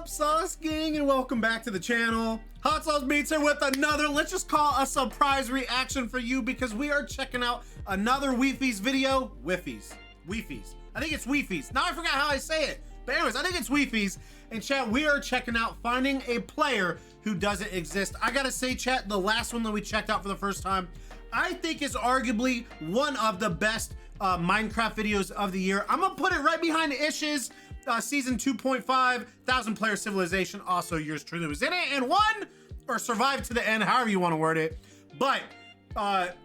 Sauce Gang, and welcome back to the channel. Hot Sauce Beats here with another, let's just call a surprise reaction for you, because we are checking out another Wifies video. Wifies. I think it's Wifies. Now I forgot how I say it. But anyways, I think it's Wifies. And chat, we are checking out finding a player who doesn't exist. I gotta say, chat, the last one that we checked out for the first time, I think is arguably one of the best Minecraft videos of the year. I'm gonna put it right behind Ish's season 2.5, 1,000 player civilization. Also, yours truly was in it and won, or survived to the end, however you want to word it. But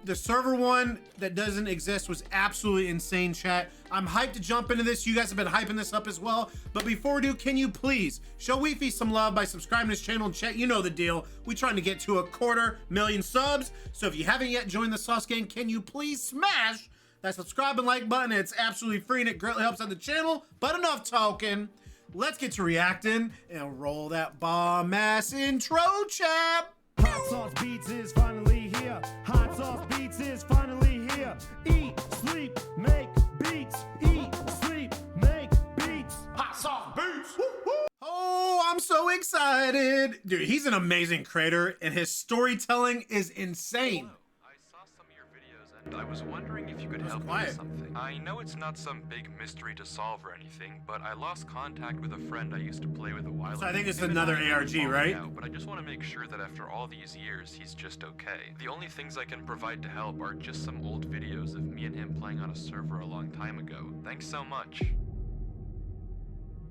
the server one that doesn't exist was absolutely insane, chat. I'm hyped to jump into this. You guys have been hyping this up as well. But before we do, can you please show Wifies some love by subscribing to this channel and chat? You know the deal. We're trying to get to 250,000 subs. So if you haven't yet joined the Sauce Gang, can you please smash that subscribe and like button? It's absolutely free and it greatly helps out the channel. But enough talking. Let's get to reacting and roll that bomb ass intro, chap. Hot Sauce Beats is finally here. Hot Sauce Beats is finally here. Eat, sleep, make beats. Eat, sleep, make beats. Hot Sauce Beats. Woo, woo. Oh, I'm so excited. Dude, he's an amazing creator and his storytelling is insane. I saw some of your videos and I was wondering if you could help me with something. I know it's not some big mystery to solve or anything, but I lost contact with a friend I used to play with a while ago. So I think it's another ARG, right? But I just want to make sure that after all these years, he's just okay. The only things I can provide to help are just some old videos of me and him playing on a server a long time ago. Thanks so much.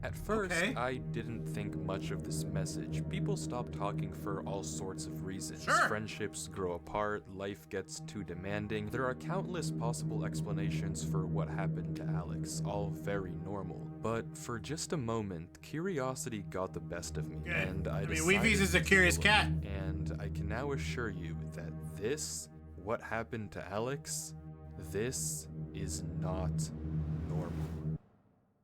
At first, I didn't think much of this message. People stop talking for all sorts of reasons. Sure. Friendships grow apart, life gets too demanding. There are countless possible explanations for what happened to Alex, all very normal. But for just a moment, curiosity got the best of me, and I mean, Wifies is a curious cat. And I can now assure you that what happened to Alex, this is not normal.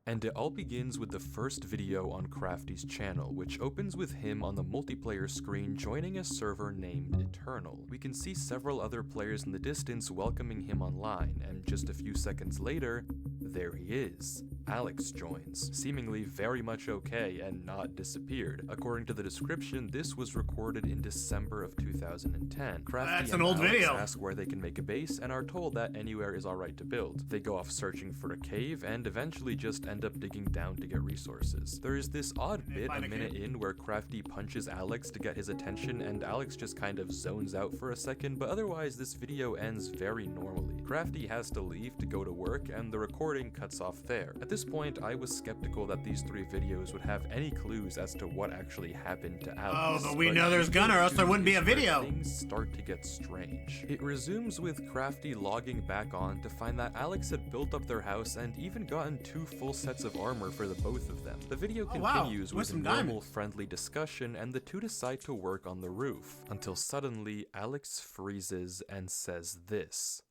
And it all begins with the first video on Crafty's channel, which opens with him on the multiplayer screen joining a server named Eternal. We can see several other players in the distance welcoming him online, and just a few seconds later, there he is. Alex joins, seemingly very much okay and not disappeared. According to the description, this was recorded in December of 2010. Crafty That's and an old Alex video. ask where they can make a base and are told that anywhere is alright to build. They go off searching for a cave and eventually just end up digging down to get resources. There is this odd bit a minute in where Crafty punches Alex to get his attention and Alex just kind of zones out for a second, but otherwise this video ends very normally. Crafty has to leave to go to work and the recording cuts off there. At this point, I was skeptical that these three videos would have any clues as to what actually happened to Alex. Oh, but we know there's gonna, or else there wouldn't be a video. Things start to get strange. It resumes with Crafty logging back on to find that Alex had built up their house and even gotten 2 full sets of armor for the both of them. The video continues with some normal friendly discussion and the two decide to work on the roof, until suddenly Alex freezes and says this.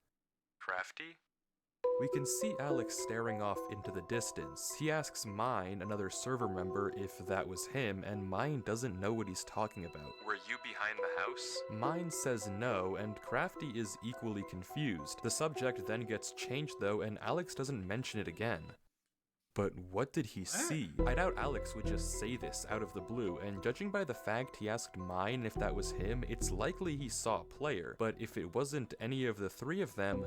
Crafty? We can see Alex staring off into the distance. He asks Mine, another server member, if that was him, and Mine doesn't know what he's talking about. Were you behind the house? Mine says no, and Crafty is equally confused. The subject then gets changed though, and Alex doesn't mention it again. But what did he see? I doubt Alex would just say this out of the blue, and judging by the fact he asked Mine if that was him, it's likely he saw a player. But if it wasn't any of the three of them,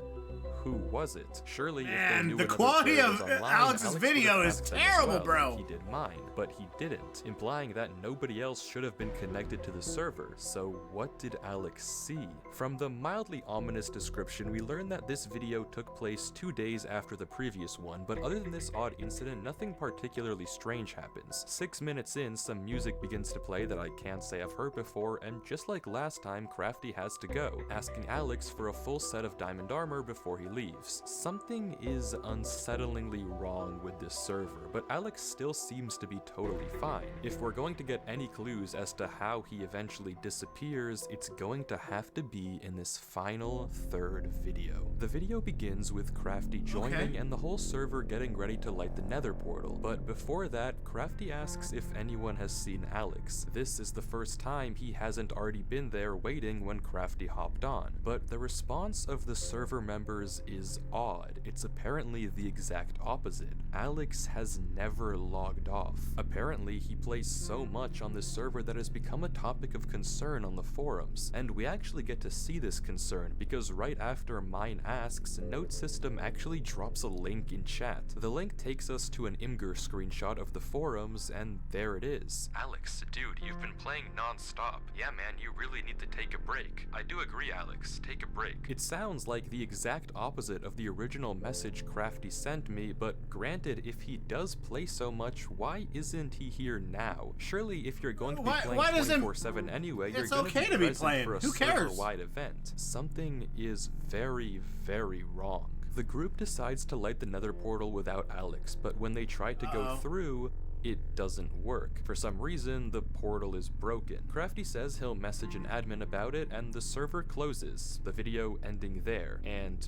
who was it? Surely if they knew the another quality player of was online, Alex's Alex video would have is asked them as terrible, well, bro. like he did Mine, but he didn't, implying that nobody else should have been connected to the server. So what did Alex see? From the mildly ominous description, we learn that this video took place 2 days after the previous one, but other than this odd incident, nothing particularly strange happens. 6 minutes in, some music begins to play that I can't say I've heard before, and just like last time, Crafty has to go, asking Alex for a full set of diamond armor before he leaves. Something is unsettlingly wrong with this server, but Alex still seems to be totally fine. If we're going to get any clues as to how he eventually disappears, it's going to have to be in this final third video. The video begins with Crafty joining and the whole server getting ready to light the nether portal. But before that, Crafty asks if anyone has seen Alex. This is the first time he hasn't already been there waiting when Crafty hopped on. But the response of the server members is odd. It's apparently the exact opposite. Alex has never logged off. Apparently, he plays so much on this server that has become a topic of concern on the forums, and we actually get to see this concern because right after Mine asks, Note System actually drops a link in chat. The link takes us to an Imgur screenshot of the forums, and there it is. Alex, dude, you've been playing non-stop. Yeah man, you really need to take a break. I do agree, Alex, take a break. It sounds like the exact opposite of the original message Crafty sent me, but granted, if he does play so much, why isn't he here now? Surely if you're going to be playing 24/7 anyway, you're going okay to be present playing. for a Who cares? server-wide event. Something is very, very wrong. The group decides to light the nether portal without Alex, but when they try to go through, it doesn't work. For some reason, the portal is broken. Crafty says he'll message an admin about it, and the server closes, the video ending there. And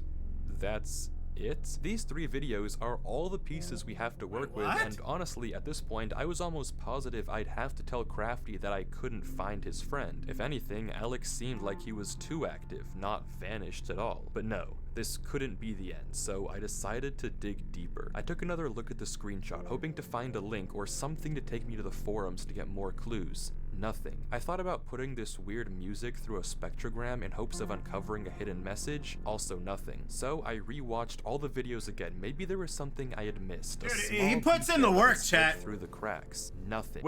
that's it? These 3 videos are all the pieces we have to work with, and honestly, at this point, I was almost positive I'd have to tell Crafty that I couldn't find his friend. If anything, Alex seemed like he was too active, not vanished at all. But no, this couldn't be the end, so I decided to dig deeper. I took another look at the screenshot, hoping to find a link or something to take me to the forums to get more clues. Nothing. I thought about putting this weird music through a spectrogram in hopes of uncovering a hidden message, also nothing. So I rewatched all the videos again. Maybe there was something I had missed. Dude, he puts in the work, chat. Through the cracks. Nothing.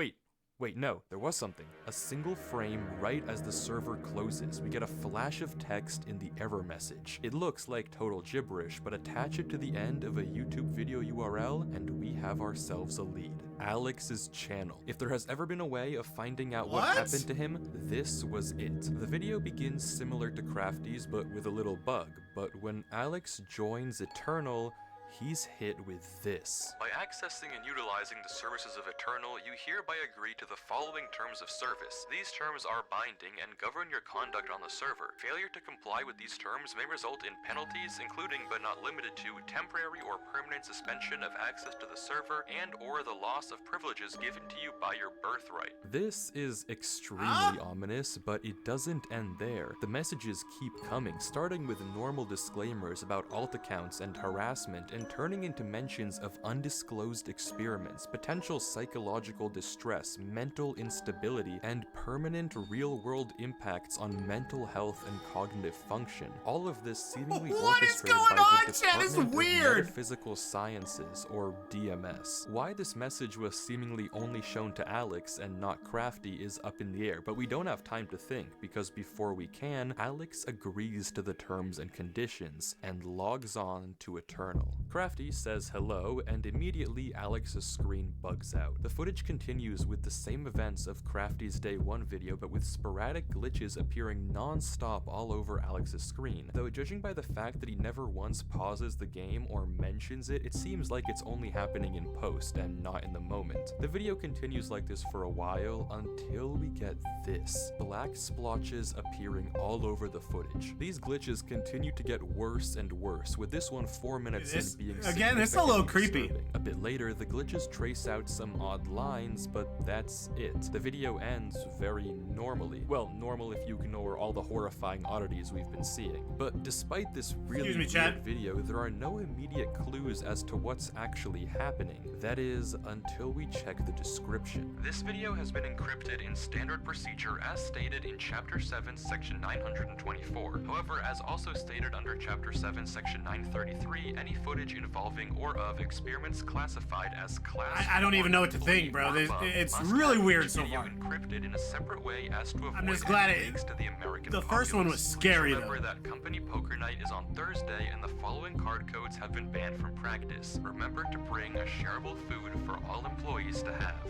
Wait, no, there was something. A single frame right as the server closes. We get a flash of text in the error message. It looks like total gibberish, but attach it to the end of a YouTube video URL and we have ourselves a lead. Alex's channel. If there has ever been a way of finding out what happened to him, this was it. The video begins similar to Crafty's, but with a little bug. But when Alex joins Eternal, he's hit with this. By accessing and utilizing the services of Eternal, you hereby agree to the following terms of service. These terms are binding and govern your conduct on the server. Failure to comply with these terms may result in penalties, including but not limited to temporary or permanent suspension of access to the server and or the loss of privileges given to you by your birthright. This is extremely ominous, but it doesn't end there. The messages keep coming, starting with normal disclaimers about alt accounts and harassment, and turning into mentions of undisclosed experiments, potential psychological distress, mental instability, and permanent real-world impacts on mental health and cognitive function. All of this seemingly orchestrated by the Department of Metaphysical Sciences, or DMS. Why this message was seemingly only shown to Alex and not Crafty is up in the air, but we don't have time to think, because before we can, Alex agrees to the terms and conditions, and logs on to Eternal. Crafty says hello, and immediately Alex's screen bugs out. The footage continues with the same events of Crafty's Day 1 video, but with sporadic glitches appearing non-stop all over Alex's screen. Though judging by the fact that he never once pauses the game or mentions it, it seems like it's only happening in post and not in the moment. The video continues like this for a while until we get this. Black splotches appearing all over the footage. These glitches continue to get worse and worse, with this one 4 minutes in being again, it's a little creepy. A bit later, the glitches trace out some odd lines, but that's it. The video ends very normally. Well, normal if you ignore all the horrifying oddities we've been seeing. But despite this really weird video, there are no immediate clues as to what's actually happening. That is, until we check the description. This video has been encrypted in standard procedure as stated in Chapter 7, Section 924. However, as also stated under Chapter 7, Section 933, any footage involving or of experiments classified as class I don't even know what to think, bro. It's really weird so far. Encrypted in a separate way as to avoid I'm just glad to the American the first one was scary though. Remember that company poker night is on Thursday and the following card codes have been banned from practice. Remember to bring a shareable food for all employees to have.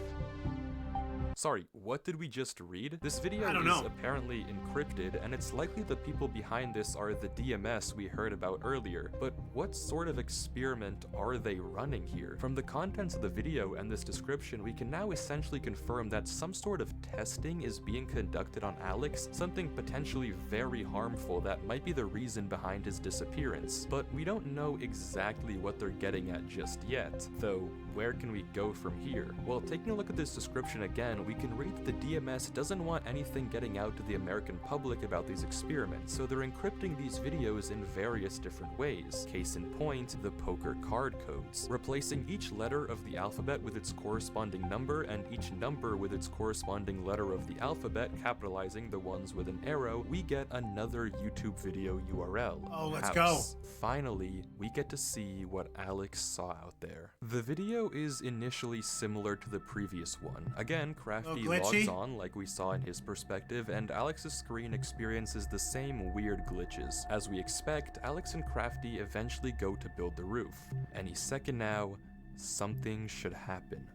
Sorry, what did we just read? This video is apparently encrypted, and it's likely the people behind this are the DMS we heard about earlier. But what sort of experiment are they running here? From the contents of the video and this description, we can now essentially confirm that some sort of testing is being conducted on Alex, something potentially very harmful that might be the reason behind his disappearance. But we don't know exactly what they're getting at just yet, though where can we go from here? Well, taking a look at this description again, we can read that the DMS doesn't want anything getting out to the American public about these experiments, so they're encrypting these videos in various different ways. Case in point, the poker card codes. Replacing each letter of the alphabet with its corresponding number and each number with its corresponding letter of the alphabet, capitalizing the ones with an arrow, we get another YouTube video URL. Oh, let's House. go. Finally, we get to see what Alex saw out there. The video is initially similar to the previous one. Again, Crafty logs on like we saw in his perspective, and Alex's screen experiences the same weird glitches. As we expect, Alex and Crafty eventually go to build the roof. Any second now, something should happen.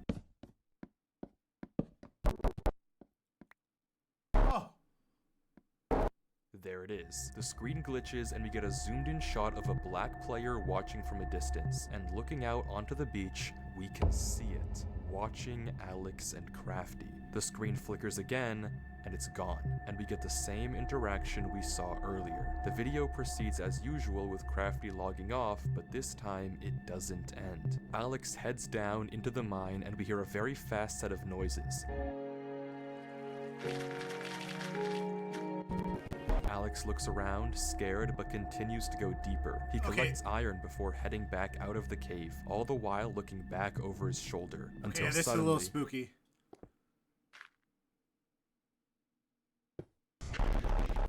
Oh. There it is. The screen glitches and we get a zoomed in shot of a black player watching from a distance, and looking out onto the beach, we can see it, watching Alex and Crafty. The screen flickers again, and it's gone, and we get the same interaction we saw earlier. The video proceeds as usual with Crafty logging off, but this time it doesn't end. Alex heads down into the mine and we hear a very fast set of noises. Alex looks around, scared, but continues to go deeper. He collects iron before heading back out of the cave, all the while looking back over his shoulder. Until this suddenly, is a little spooky.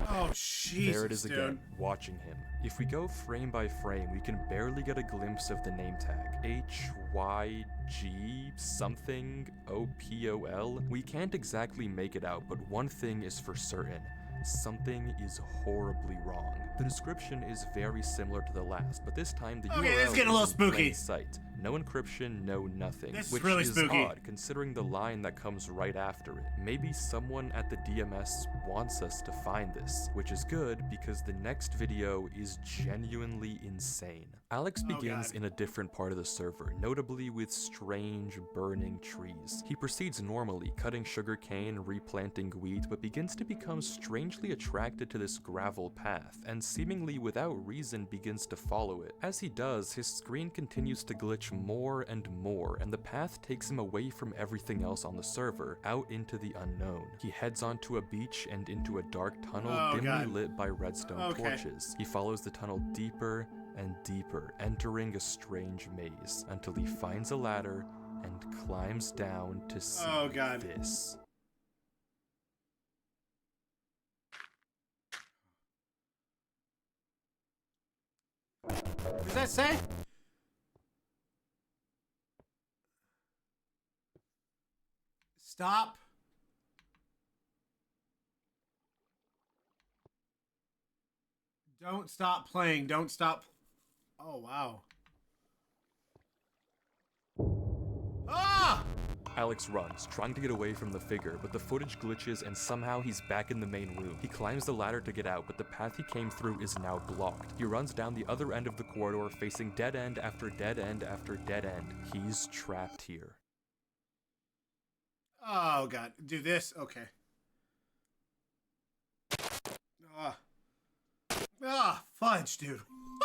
Oh, Jesus, there it is again, watching him. If we go frame by frame, we can barely get a glimpse of the name tag. HYG something OPOL. We can't exactly make it out, but one thing is for certain. Something is horribly wrong. The description is very similar to the last, but this time the URL this is getting a little is in plain spooky. sight. No encryption, no nothing. This is which really is spooky. odd, considering the line that comes right after it. Maybe someone at the DMS wants us to find this, which is good because the next video is genuinely insane. Alex begins in a different part of the server, notably with strange burning trees. He proceeds normally, cutting sugarcane, replanting wheat, but begins to become strangely attracted to this gravel path, and seemingly without reason begins to follow it. As he does, his screen continues to glitch more and more, and the path takes him away from everything else on the server, out into the unknown. He heads onto a beach and into a dark tunnel dimly lit by redstone torches. He follows the tunnel deeper and deeper, entering a strange maze, until he finds a ladder and climbs down to see this. What does that say? Stop. Don't stop playing. Don't stop. Oh, wow. Ah! Alex runs, trying to get away from the figure, but the footage glitches and somehow he's back in the main room. He climbs the ladder to get out, but the path he came through is now blocked. He runs down the other end of the corridor, facing dead end after dead end after dead end. He's trapped here. Oh, God. Do this? Okay. Fudge, dude.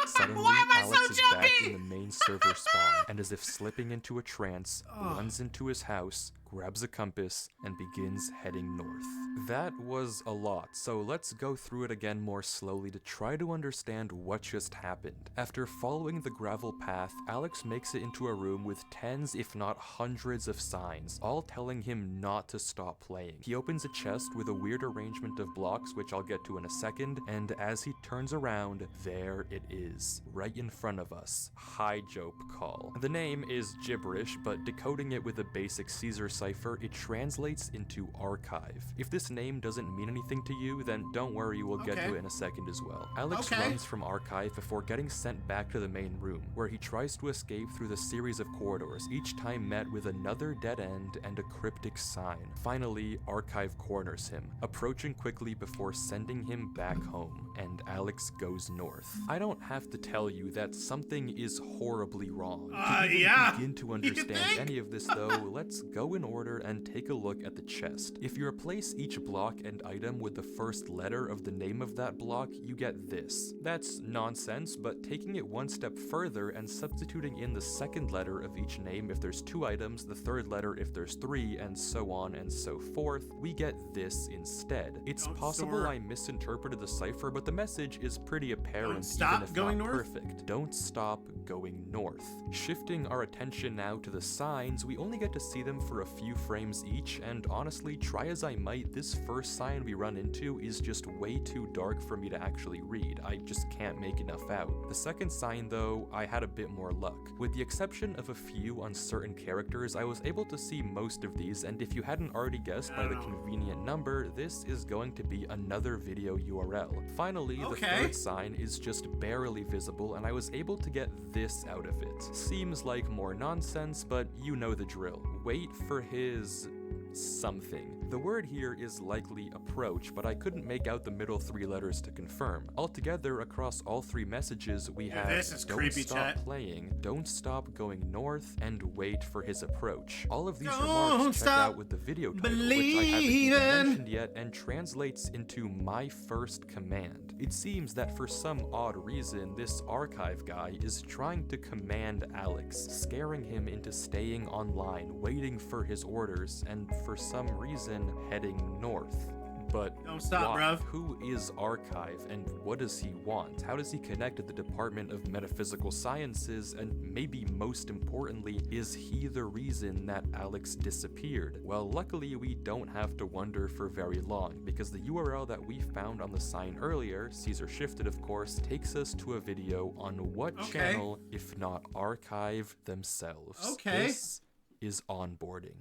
Suddenly, Why am I Alex so is back in the main server spawn, and as if slipping into a trance, runs into his house, grabs a compass, and begins heading north. That was a lot, so let's go through it again more slowly to try to understand what just happened. After following the gravel path, Alex makes it into a room with tens if not hundreds of signs, all telling him not to stop playing. He opens a chest with a weird arrangement of blocks, which I'll get to in a second, and as he turns around, there it is, right in front of us. High Jope call. The name is gibberish, but decoding it with a basic Caesar cipher, it translates into archive. If this name doesn't mean anything to you, then don't worry, we'll get to it in a second as well. Alex runs from archive before getting sent back to the main room, where he tries to escape through the series of corridors, each time met with another dead end and a cryptic sign. Finally, archive corners him, approaching quickly before sending him back home, and Alex goes north. I don't have to tell you that something is horribly wrong. To even begin to understand any of this though, let's go in order and take a look at the chest. If you replace each block and item with the first letter of the name of that block, you get this. That's nonsense, but taking it one step further and substituting in the second letter of each name if there's 2 items, the third letter if there's 3, and so on and so forth, we get this instead. It's possible I misinterpreted the cipher, but the message is pretty apparent, even if not perfect. Don't stop going north. Shifting our attention now to the signs, we only get to see them for a few frames each, and honestly, try as I might, this first sign we run into is just way too dark for me to actually read. I just can't make enough out. The second sign, though, I had a bit more luck. With the exception of a few uncertain characters, I was able to see most of these, and if you hadn't already guessed by the convenient number, this is going to be another video URL. Finally, the third sign is just barely visible, and I was able to get this out of it. Seems like more nonsense, but you know the drill. Wait for his something. The word here is likely approach, but I couldn't make out the middle 3 letters to confirm. Altogether, across all 3 messages, we have don't stop playing, don't stop going north, and wait for his approach. All of these remarks check out with the video title, which I haven't even mentioned yet, and translates into my first command. It seems that for some odd reason, this archive guy is trying to command Alex, scaring him into staying online, waiting for his orders, and for some reason heading north. But don't stop, why? Bruv. Who is Archive, and what does he want? How does he connect to the Department of Metaphysical Sciences, and maybe most importantly, is he the reason that Alex disappeared? Well, luckily we don't have to wonder for very long, because the URL that we found on the sign earlier, Caesar Shifted of course, takes us to a video on what channel, if not Archive themselves. This is onboarding.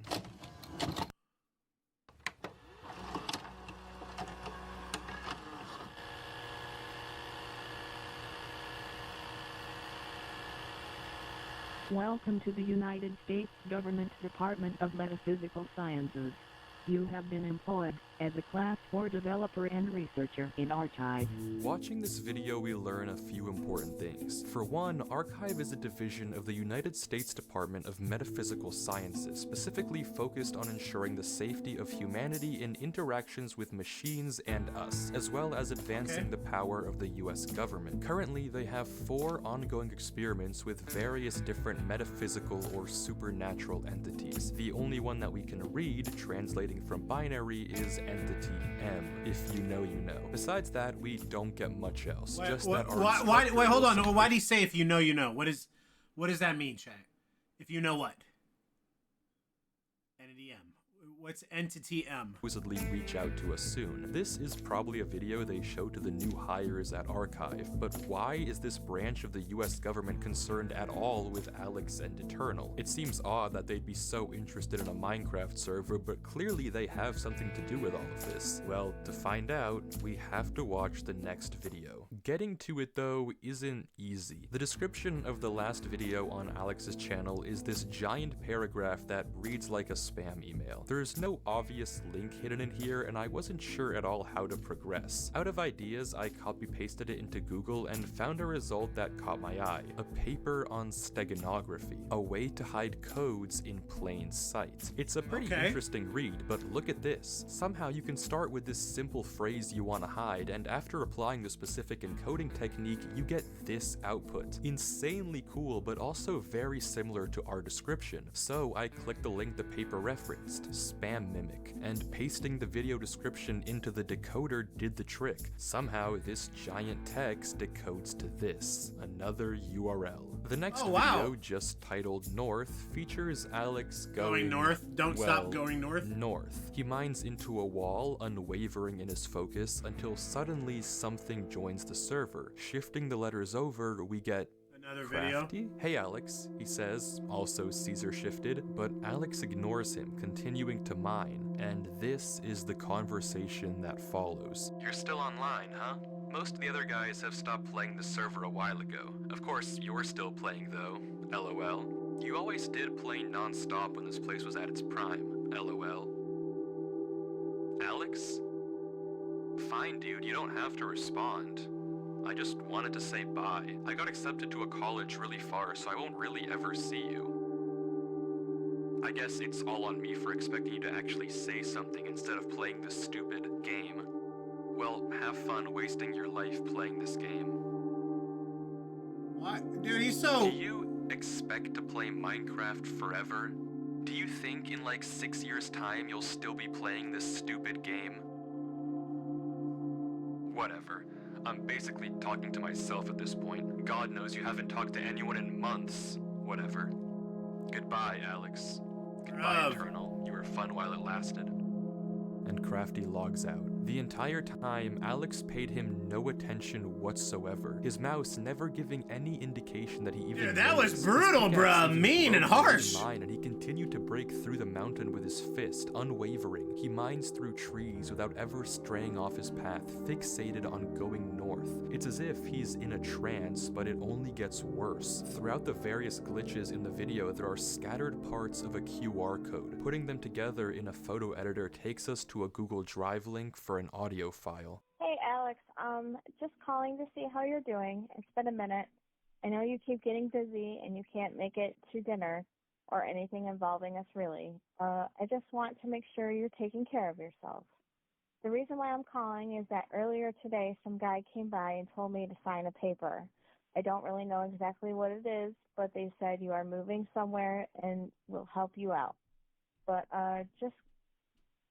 Welcome to the United States Government Department of Metaphysical Sciences. You have been employed as a Class 4 developer and researcher in Archive. Watching this video, we learn a few important things. For one, Archive is a division of the United States Department of Metaphysical Sciences, specifically focused on ensuring the safety of humanity in interactions with machines and us, as well as advancing the power of the US government. Currently, they have 4 ongoing experiments with various different metaphysical or supernatural entities. The only one that we can read, translating from binary, is Entity M. If you know, you know. Besides that, we don't get much else. Wait, hold on. Why do you say if you know, you know? What does that mean, chat? If you know what? Entity M. What's Entity M? Supposedly reach out to us soon. This is probably a video they show to the new hires at Archive, but why is this branch of the US government concerned at all with Alex and Eternal? It seems odd that they'd be so interested in a Minecraft server, but clearly they have something to do with all of this. Well, to find out, we have to watch the next video. Getting to it though isn't easy. The description of the last video on Alex's channel is this giant paragraph that reads like a spam email. There's no obvious link hidden in here, and I wasn't sure at all how to progress. Out of ideas, I copy-pasted it into Google and found a result that caught my eye. A paper on steganography, a way to hide codes in plain sight. It's a pretty interesting read, but look at this. Somehow you can start with this simple phrase you want to hide, and after applying the specific encoding technique, you get this output. Insanely cool, but also very similar to our description. So I clicked the link the paper referenced, spam mimic, and pasting the video description into the decoder did the trick. Somehow this giant text decodes to this, another URL. The next video, just titled North, features Alex going north. Don't stop going north. North. He mines into a wall, unwavering in his focus, until suddenly something joins the server. Shifting the letters over, we get another Crafty? video. Hey Alex, he says, also Caesar Shifted, but Alex ignores him, continuing to mine, and this is the conversation that follows. You're still online, huh? Most of the other guys have stopped playing the server a while ago. Of course, you're still playing though. LOL. You always did play non-stop when this place was at its prime. LOL. Alex? Fine, dude, you don't have to respond. I just wanted to say bye. I got accepted to a college really far, so I won't really ever see you. I guess it's all on me for expecting you to actually say something instead of playing this stupid game. Well, have fun wasting your life playing this game. What? Dude, he's so... Do you expect to play Minecraft forever? Do you think in like 6 years' time you'll still be playing this stupid game? Whatever. I'm basically talking to myself at this point. God knows you haven't talked to anyone in months. Whatever. Goodbye, Alex. Goodbye, Eternal. You were fun while it lasted. And Crafty logs out. The entire time, Alex paid him no attention whatsoever, his mouse never giving any indication that he even Dude, that was noticed. brutal, bruh. Mean and harsh. And he continued to break through the mountain with his fist, unwavering. He mines through trees without ever straying off his path, fixated on going north. It's as if he's in a trance, but it only gets worse. Throughout the various glitches in the video, there are scattered parts of a QR code. Putting them together in a photo editor takes us to a Google Drive link for an audio file. Hey Alex, just calling to see how you're doing. It's been a minute. I know you keep getting busy and you can't make it to dinner or anything involving us really. I just want to make sure you're taking care of yourself. The reason why I'm calling is that earlier today some guy came by and told me to sign a paper. I don't really know exactly what it is, but they said you are moving somewhere and we'll help you out. But just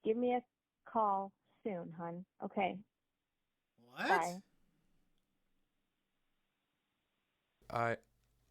give me a call soon, hun. Okay. What? Bye.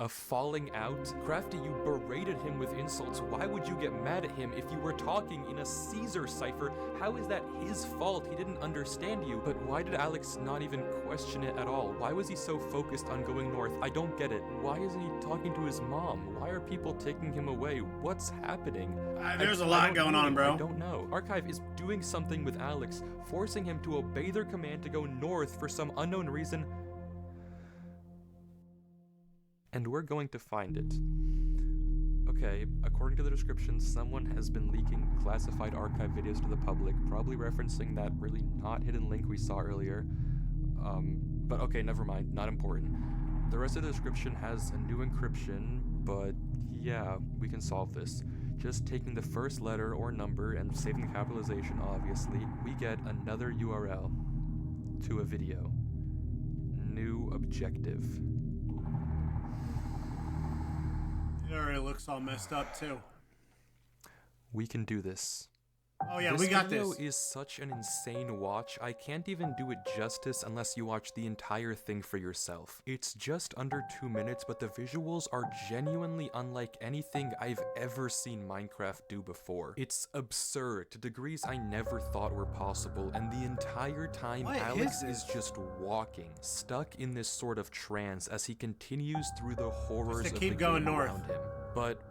A falling out? Crafty, you berated him with insults. Why would you get mad at him if you were talking in a Caesar cipher? How is that his fault? He didn't understand you. But why did Alex not even question it at all? Why was he so focused on going north? I don't get it. Why isn't he talking to his mom? Why are people taking him away? What's happening? There's a lot going on, bro. I don't know. Archive is doing something with Alex, forcing him to obey their command to go north for some unknown reason. And we're going to find it. Okay, according to the description, someone has been leaking classified archive videos to the public, probably referencing that really not hidden link we saw earlier. But okay, never mind, not important. The rest of the description has a new encryption, but yeah, we can solve this. Just taking the first letter or number and saving the capitalization, obviously, we get another URL to a video. New objective. It already looks all messed up, too. We can do this. Oh, yeah, we got video this. is such an insane watch, I can't even do it justice unless you watch the entire thing for yourself. It's just under 2 minutes, but the visuals are genuinely unlike anything I've ever seen Minecraft do before. It's absurd to degrees I never thought were possible, and the entire time Alex is just walking, stuck in this sort of trance as he continues through the horrors of the game around him. But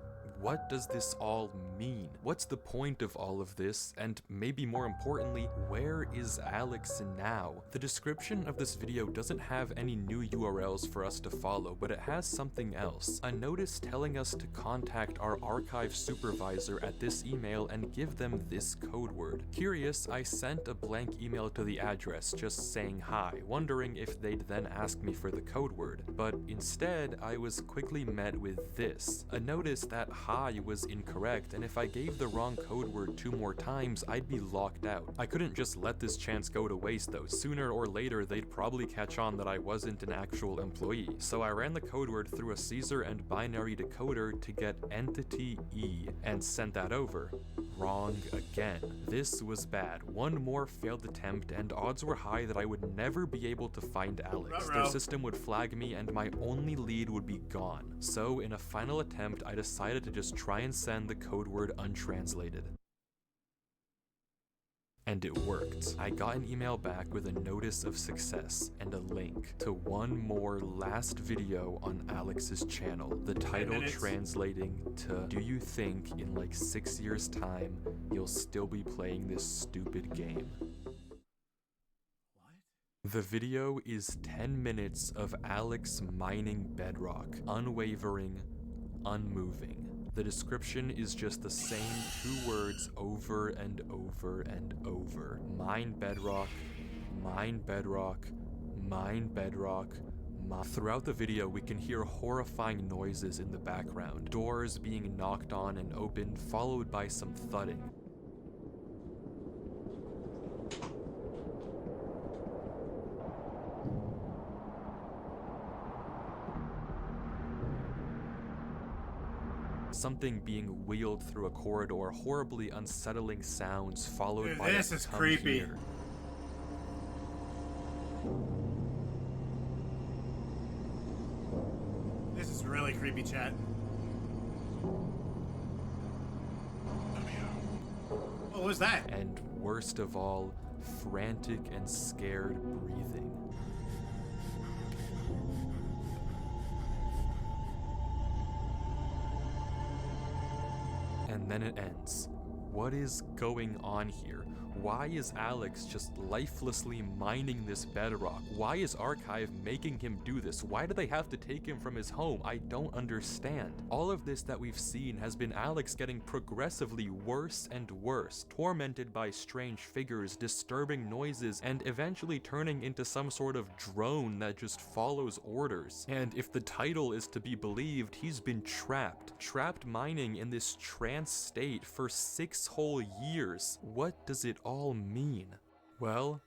what does this all mean? What's the point of all of this? And maybe more importantly, where is Alex now? The description of this video doesn't have any new URLs for us to follow, but it has something else. A notice telling us to contact our archive supervisor at this email and give them this code word. Curious, I sent a blank email to the address just saying hi, wondering if they'd then ask me for the code word. But instead, I was quickly met with this. A notice that hi was incorrect, and if I gave the wrong code word 2 more times, I'd be locked out. I couldn't just let this chance go to waste though. Sooner or later, they'd probably catch on that I wasn't an actual employee. So I ran the code word through a Caesar and binary decoder to get entity E and sent that over. Wrong again. This was bad. One more failed attempt, and odds were high that I would never be able to find Alex. Their system would flag me, and my only lead would be gone. So in a final attempt, I decided to just try and send the code word untranslated. And it worked. I got an email back with a notice of success and a link to one more last video on Alex's channel. The title translating to, do you think in like 6 years time, you'll still be playing this stupid game? The video is 10 minutes of Alex mining bedrock, unwavering, unmoving. The description is just the same 2 words over and over and over. Mine bedrock, mine bedrock, mine bedrock, Throughout the video, we can hear horrifying noises in the background, doors being knocked on and opened, followed by some thudding. Something being wheeled through a corridor, horribly unsettling sounds followed Dude, by this a is "come creepy." here." This is really creepy, chat. What was that? And worst of all, frantic and scared breathing. And then it ends. What is going on here? Why is Alex just lifelessly mining this bedrock? Why is Archive making him do this? Why do they have to take him from his home? I don't understand. All of this that we've seen has been Alex getting progressively worse and worse, tormented by strange figures, disturbing noises, and eventually turning into some sort of drone that just follows orders. And if the title is to be believed, he's been trapped mining in this trance state for 6 whole years. What does it all mean? Well,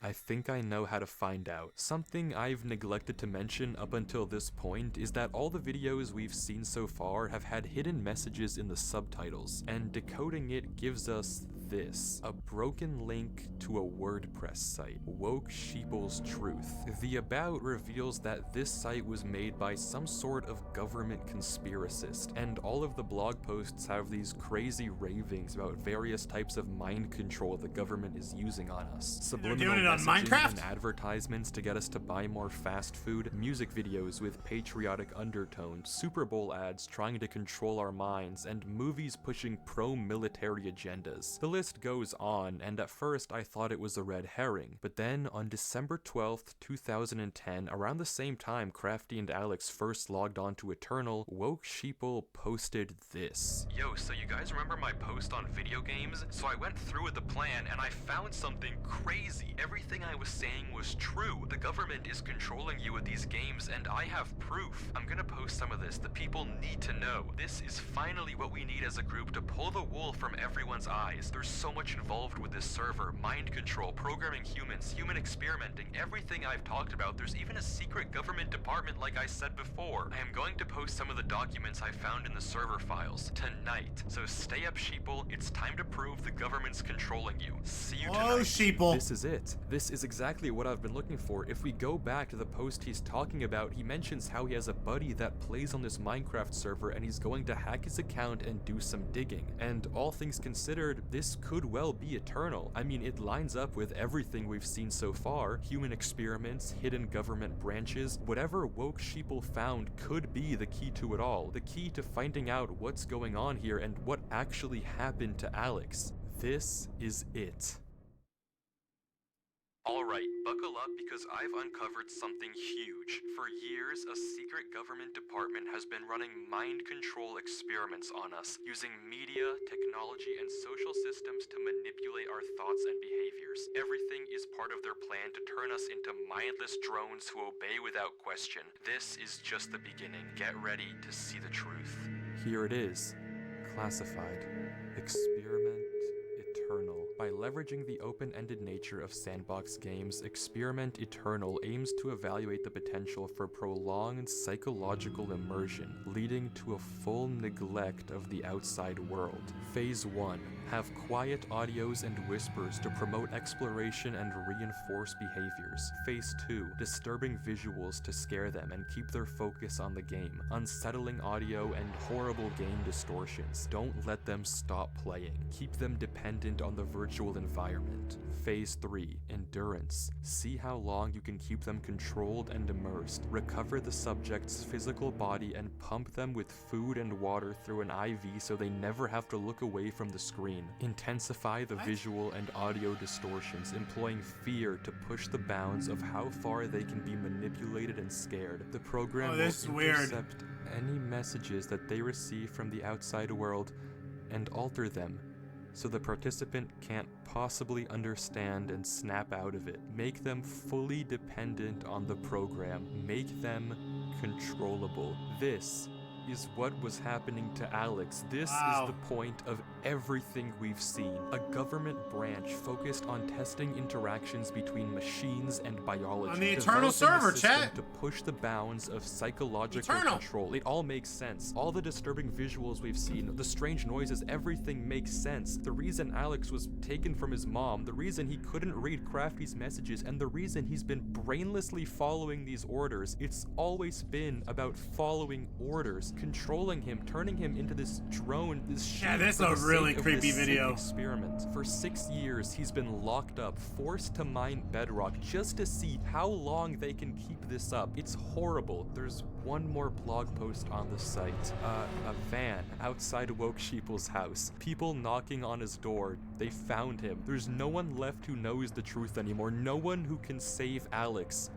I think I know how to find out. Something I've neglected to mention up until this point is that all the videos we've seen so far have had hidden messages in the subtitles, and decoding it gives us this: a broken link to a WordPress site, Woke Sheeple's Truth. The about reveals that this site was made by some sort of government conspiracist, and all of the blog posts have these crazy ravings about various types of mind control the government is using on us. They're doing Subliminal it on messaging Minecraft? and advertisements to get us to buy more fast food, music videos with patriotic undertones, Super Bowl ads trying to control our minds, and movies pushing pro-military agendas. The list goes on, and at first I thought it was a red herring, but then on December 12th, 2010, around the same time Crafty and Alex first logged on to Eternal, Woke Sheeple posted this. Yo, so you guys remember my post on video games? So I went through with the plan and I found something crazy. Everything I was saying was true. The government is controlling you with these games and I have proof. I'm gonna post some of this. The people need to know. This is finally what we need as a group to pull the wool from everyone's eyes. There's so much involved with this server. Mind control, programming humans, human experimenting, everything I've talked about. There's even a secret government department like I said before. I am going to post some of the documents I found in the server files tonight. So stay up, sheeple. It's time to prove the government's controlling you. See you tonight. Oh, sheeple. This is it. This is exactly what I've been looking for. If we go back to the post he's talking about, he mentions how he has a buddy that plays on this Minecraft server and he's going to hack his account and do some digging. And all things considered, this could well be Eternal. I mean, it lines up with everything we've seen so far. Human experiments, hidden government branches, whatever Woke Sheeple found could be the key to it all. The key to finding out what's going on here and what actually happened to Alex. This is it. Alright, buckle up because I've uncovered something huge. For years, a secret government department has been running mind control experiments on us, using media, technology, and social systems to manipulate our thoughts and behaviors. Everything is part of their plan to turn us into mindless drones who obey without question. This is just the beginning. Get ready to see the truth. Here it is. Classified. Experiment Eternal. By leveraging the open-ended nature of sandbox games, Experiment Eternal aims to evaluate the potential for prolonged psychological immersion, leading to a full neglect of the outside world. Phase 1. Have quiet audios and whispers to promote exploration and reinforce behaviors. Phase 2. Disturbing visuals to scare them and keep their focus on the game. Unsettling audio and horrible game distortions. Don't let them stop playing. Keep them dependent on the virtual environment. Phase 3. Endurance. See how long you can keep them controlled and immersed. Recover the subject's physical body and pump them with food and water through an IV so they never have to look away from the screen. Intensify the visual and audio distortions, employing fear to push the bounds of how far they can be manipulated and scared. The program will intercept any messages that they receive from the outside world and alter them so the participant can't possibly understand and snap out of it. Make them fully dependent on the program. Make them controllable. This is what was happening to Alex. This Wow. is the point of everything we've seen. A government branch focused on testing interactions between machines and biology. On the Eternal Developing a server, system chat. to push the bounds of psychological Eternal. control. It all makes sense. All the disturbing visuals we've seen, the strange noises, everything makes sense. The reason Alex was taken from his mom, the reason he couldn't read Crafty's messages, and the reason he's been brainlessly following these orders, it's always been about following orders, controlling him, turning him into this drone, this sheep Yeah, this is for a the really sake of creepy this sick video. experiment. For 6 years, he's been locked up, forced to mine bedrock just to see how long they can keep this up. It's horrible. There's one more blog post on the site. A van outside Woke Sheeple's house. People knocking on his door. They found him. There's no one left who knows the truth anymore. No one who can save Alex.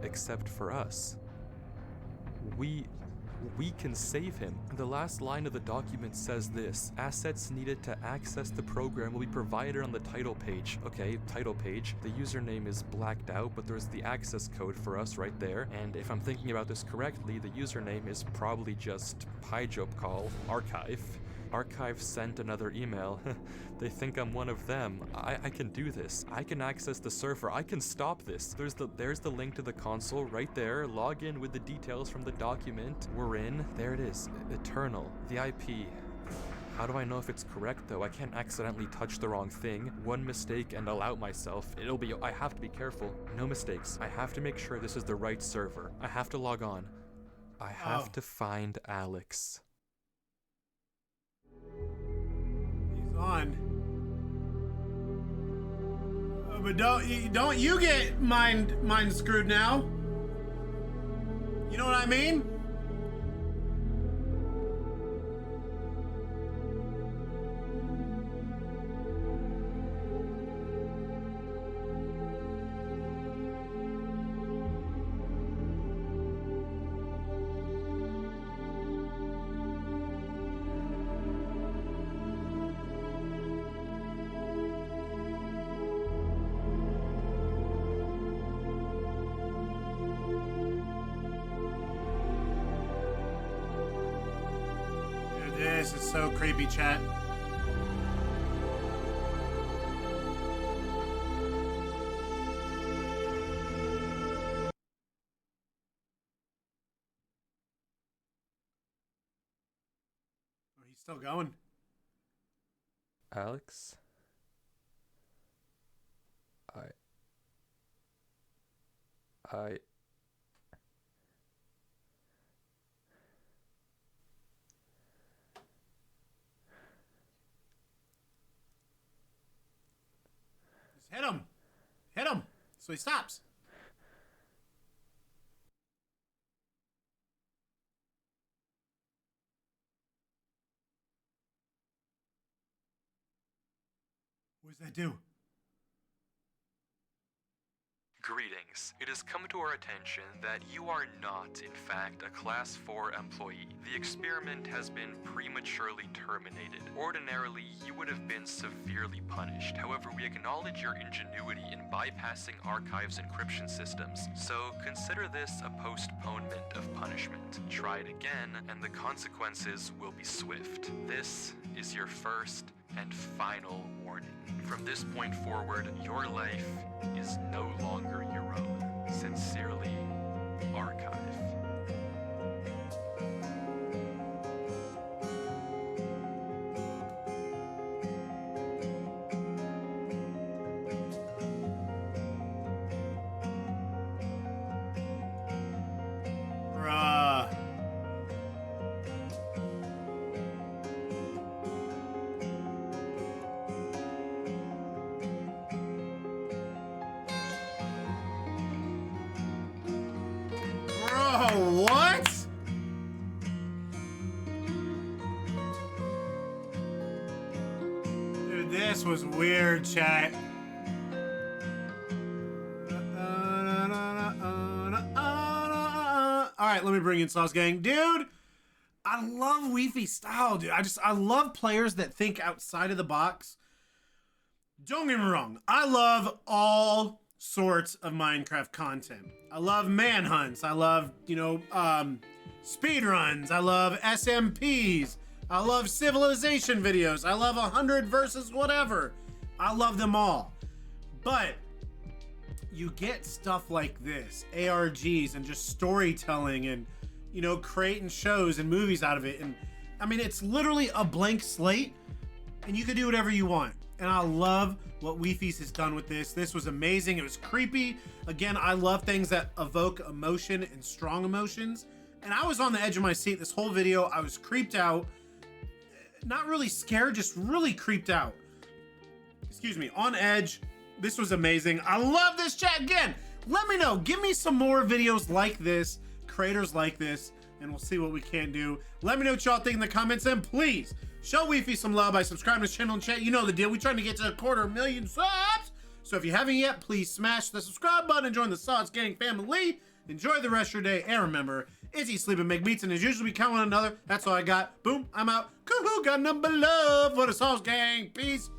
Except for us. We can save him. The last line of the document says this: assets needed to access the program will be provided on the title page. Okay, title page. The username is blacked out, but there's the access code for us right there. And if I'm thinking about this correctly, the username is probably just PyJobCall archive. Archive sent another email. They think I'm one of them. I can do this. I can access the server. I can stop this. There's the link to the console right there. Log in with the details from the document. We're in. There it is. Eternal. The IP. How do I know if it's correct though? I can't accidentally touch the wrong thing. One mistake and I'll out myself. I have to be careful. No mistakes. I have to make sure this is the right server. I have to log on. I have to find Alex. He's on. But don't you get mind screwed now? You know what I mean? This is so creepy, chat. Oh, he's still going. Alex? I... Just hit him. Hit him. So he stops. What does that do? Greetings. It has come to our attention that you are not, in fact, a Class 4 employee. The experiment has been prematurely terminated. Ordinarily, you would have been severely punished. However, we acknowledge your ingenuity in bypassing Archive's encryption systems, so consider this a postponement of punishment. Try it again, and the consequences will be swift. This is your first and final warning. From this point forward, your life is no longer your own. Sincerely, Archive. Bruh. Bro, what? Dude, this was weird, chat. All right, let me bring in Sauce Gang. Dude, I love Wi-Fi style, dude. I love players that think outside of the box. Don't get me wrong. I love all sorts of Minecraft content. I love manhunts. I love, speed runs. I love SMPs. I love civilization videos. I love 100 versus whatever. I love them all. But you get stuff like this, ARGs and just storytelling and, creating shows and movies out of it. And I mean, it's literally a blank slate and you can do whatever you want. And I love what Wifies has done with this. This was amazing. It was creepy. Again, I love things that evoke emotion and strong emotions. And I was on the edge of my seat this whole video. I was creeped out. Not really scared, just really creeped out. Excuse me, on edge. This was amazing. I love this chat. Again, let me know. Give me some more videos like this, creators like this, and we'll see what we can do. Let me know what y'all think in the comments, and please show Wifi some love by subscribing to this channel and chat. You know the deal. We're trying to get to 250,000 subs. So if you haven't yet, please smash the subscribe button and join the Sauce Gang family. Enjoy the rest of your day. And remember, is he sleep and make beats, and as usual, we count one another. That's all I got. Boom, I'm out. Coo-hoo, got number love for the Sauce Gang. Peace.